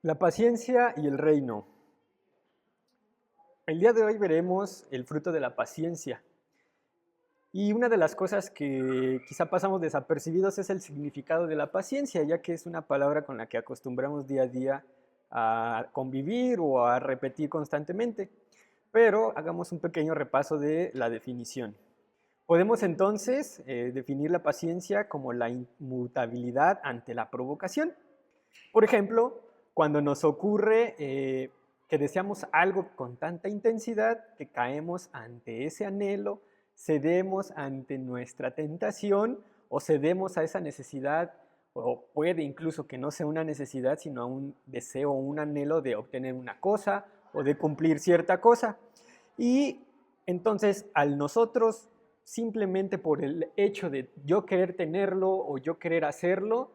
La paciencia y el reino. El día de hoy veremos el fruto de la paciencia. Y una de las cosas que quizá pasamos desapercibidos es el significado de la paciencia, ya que es una palabra con la que acostumbramos día a día a convivir o a repetir constantemente. Pero hagamos un pequeño repaso de la definición. Podemos entonces definir la paciencia como la inmutabilidad ante la provocación. Por ejemplo, cuando nos ocurre que deseamos algo con tanta intensidad que caemos ante ese anhelo, cedemos ante nuestra tentación o cedemos a esa necesidad, o puede incluso que no sea una necesidad, sino a un deseo o un anhelo de obtener una cosa o de cumplir cierta cosa. Y entonces, al nosotros, simplemente por el hecho de yo querer tenerlo o yo querer hacerlo,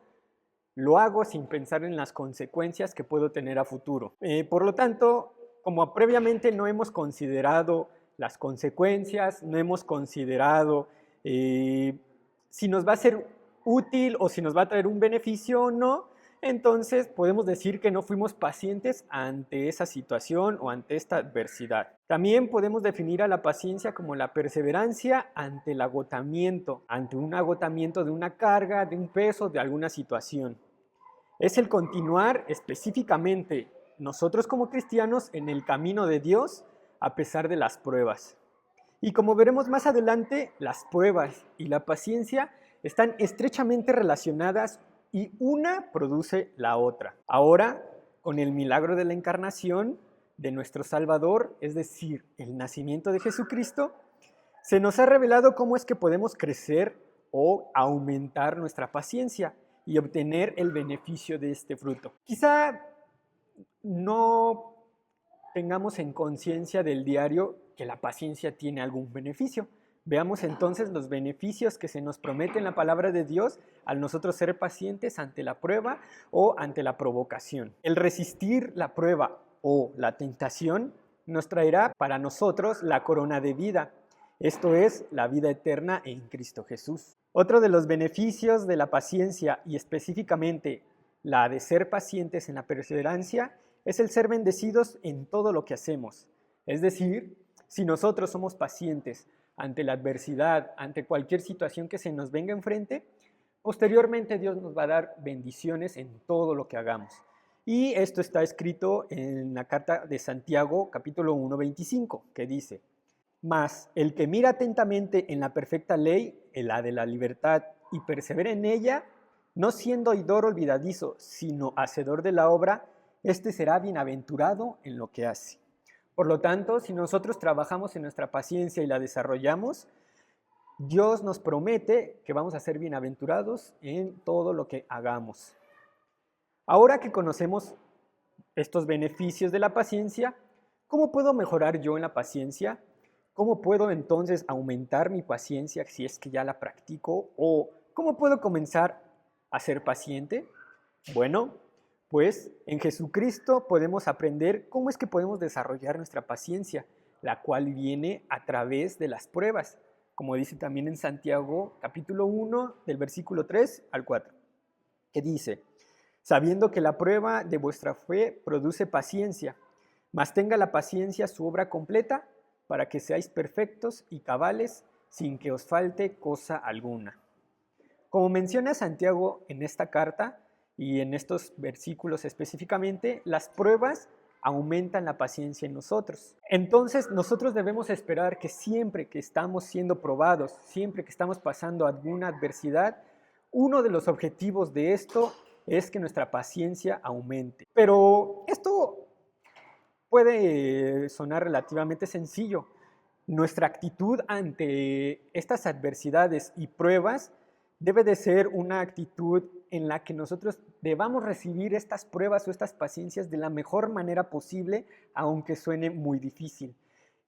lo hago sin pensar en las consecuencias que puedo tener a futuro. Por lo tanto, como previamente no hemos considerado las consecuencias, no hemos considerado si nos va a ser útil o si nos va a traer un beneficio o no, entonces podemos decir que no fuimos pacientes ante esa situación o ante esta adversidad. También podemos definir a la paciencia como la perseverancia ante el agotamiento, ante un agotamiento de una carga, de un peso, de alguna situación. Es el continuar específicamente nosotros como cristianos en el camino de Dios a pesar de las pruebas. Y como veremos más adelante, las pruebas y la paciencia están estrechamente relacionadas y una produce la otra. Ahora, con el milagro de la encarnación de nuestro Salvador, es decir, el nacimiento de Jesucristo, se nos ha revelado cómo es que podemos crecer o aumentar nuestra paciencia y obtener el beneficio de este fruto. Quizá no tengamos en conciencia del diario que la paciencia tiene algún beneficio. Veamos entonces los beneficios que se nos promete en la palabra de Dios al nosotros ser pacientes ante la prueba o ante la provocación. El resistir la prueba o la tentación nos traerá para nosotros la corona de vida. Esto es la vida eterna en Cristo Jesús. Otro de los beneficios de la paciencia y específicamente la de ser pacientes en la perseverancia es el ser bendecidos en todo lo que hacemos. Es decir, si nosotros somos pacientes ante la adversidad, ante cualquier situación que se nos venga enfrente, posteriormente Dios nos va a dar bendiciones en todo lo que hagamos. Y esto está escrito en la carta de Santiago, capítulo 1, 25, que dice: mas el que mira atentamente en la perfecta ley, en la de la libertad, y persevera en ella, no siendo oidor olvidadizo, sino hacedor de la obra, este será bienaventurado en lo que hace. Por lo tanto, si nosotros trabajamos en nuestra paciencia y la desarrollamos, Dios nos promete que vamos a ser bienaventurados en todo lo que hagamos. Ahora que conocemos estos beneficios de la paciencia, ¿cómo puedo mejorar yo en la paciencia? ¿Cómo puedo entonces aumentar mi paciencia si es que ya la practico? ¿O cómo puedo comenzar a ser paciente? Bueno, pues en Jesucristo podemos aprender cómo es que podemos desarrollar nuestra paciencia, la cual viene a través de las pruebas, como dice también en Santiago capítulo 1 del versículo 3 al 4, que dice: sabiendo que la prueba de vuestra fe produce paciencia, mas tenga la paciencia su obra completa, para que seáis perfectos y cabales, sin que os falte cosa alguna. Como menciona Santiago en esta carta y en estos versículos específicamente, las pruebas aumentan la paciencia en nosotros. Entonces nosotros debemos esperar que siempre que estamos siendo probados, siempre que estamos pasando alguna adversidad, uno de los objetivos de esto es que nuestra paciencia aumente. Pero esto puede sonar relativamente sencillo. Nuestra actitud ante estas adversidades y pruebas debe de ser una actitud en la que nosotros debamos recibir estas pruebas o estas paciencias de la mejor manera posible, aunque suene muy difícil,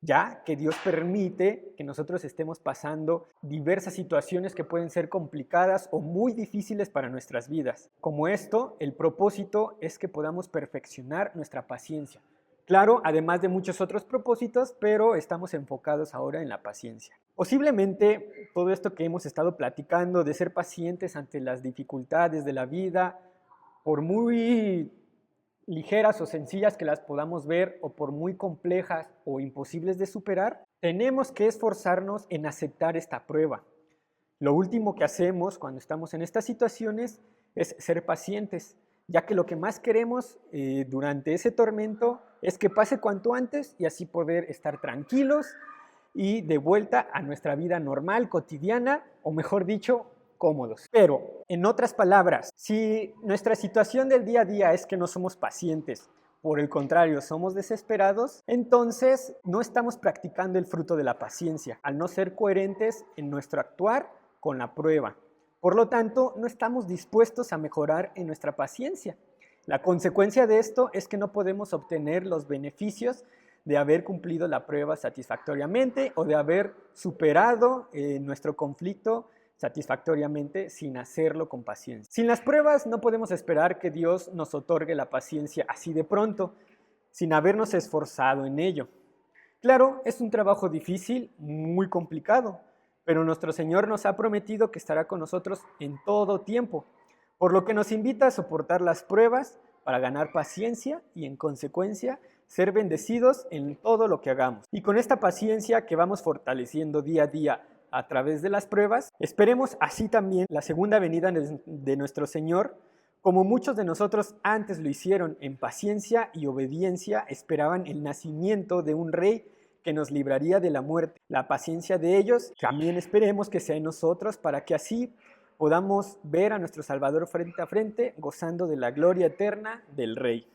ya que Dios permite que nosotros estemos pasando diversas situaciones que pueden ser complicadas o muy difíciles para nuestras vidas. Como esto, el propósito es que podamos perfeccionar nuestra paciencia. Claro, además de muchos otros propósitos, pero estamos enfocados ahora en la paciencia. Posiblemente todo esto que hemos estado platicando de ser pacientes ante las dificultades de la vida, por muy ligeras o sencillas que las podamos ver, o por muy complejas o imposibles de superar, tenemos que esforzarnos en aceptar esta prueba. Lo último que hacemos cuando estamos en estas situaciones es ser pacientes, ya que lo que más queremos durante ese tormento es que pase cuanto antes y así poder estar tranquilos y de vuelta a nuestra vida normal, cotidiana, o mejor dicho, cómodos. Pero, en otras palabras, si nuestra situación del día a día es que no somos pacientes, por el contrario, somos desesperados, entonces no estamos practicando el fruto de la paciencia, al no ser coherentes en nuestro actuar con la prueba. Por lo tanto, no estamos dispuestos a mejorar en nuestra paciencia. La consecuencia de esto es que no podemos obtener los beneficios de haber cumplido la prueba satisfactoriamente o de haber superado nuestro conflicto satisfactoriamente sin hacerlo con paciencia. Sin las pruebas no podemos esperar que Dios nos otorgue la paciencia así de pronto, sin habernos esforzado en ello. Claro, es un trabajo difícil, muy complicado, pero nuestro Señor nos ha prometido que estará con nosotros en todo tiempo, por lo que nos invita a soportar las pruebas para ganar paciencia y, en consecuencia, ser bendecidos en todo lo que hagamos. Y con esta paciencia que vamos fortaleciendo día a día a través de las pruebas, esperemos así también la segunda venida de nuestro Señor, como muchos de nosotros antes lo hicieron en paciencia y obediencia, esperaban el nacimiento de un rey que nos libraría de la muerte. La paciencia de ellos también esperemos que sea en nosotros, para que así podamos ver a nuestro Salvador frente a frente, gozando de la gloria eterna del Rey.